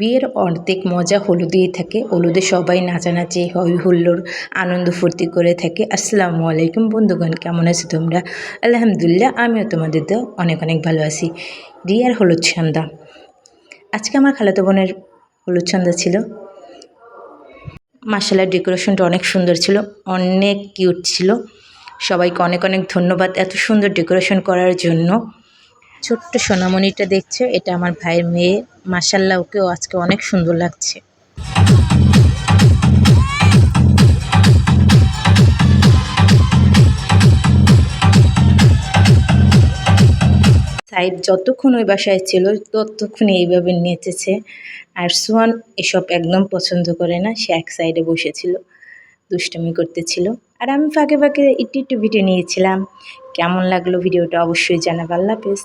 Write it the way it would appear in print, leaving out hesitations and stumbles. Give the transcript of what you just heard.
বিয়ের অর্ধেক মজা হলুদেই থাকে। হলুদে সবাই নাচানাচি হই হুল্লোড় আনন্দ ফুর্তি করে থাকে। আসসালামু আলাইকুম বন্ধুগণ, কেমন আছো তোমরা? আলহামদুলিল্লাহ, আমিও তোমাদের তো অনেক অনেক ভালো আছি। রিয়ার হলুদ সন্ধ্যা। আজকে আমার খালাতো বোনের হলুদ সন্ধ্যা ছিল। মাশাআল্লাহ, ডেকোরেশনটা অনেক সুন্দর ছিল, অনেক কিউট ছিল। সবাইকে অনেক অনেক ধন্যবাদ এত সুন্দর ডেকোরেশন করার জন্য। ছোট্ট সোনামণিটা দেখছো, এটা আমার ভাইয়ের মেয়ে। মাশাআল্লাহ, ওকেও আজকে অনেক সুন্দর লাগছে। সাইদ যতক্ষণ ওই বাসায় ছিল ততক্ষণ এইভাবে নেচেছে। আর সোয়ান এসব একদম পছন্দ করে না, সে এক সাইডে বসেছিল, দুষ্টামি করতেছিল। আর আমি ফাঁকে ফাঁকে একটু একটু ভিডিও নিয়েছিলাম। কেমন লাগলো ভিডিওটা অবশ্যই জানাবো। আল্লাহ হাফেজ।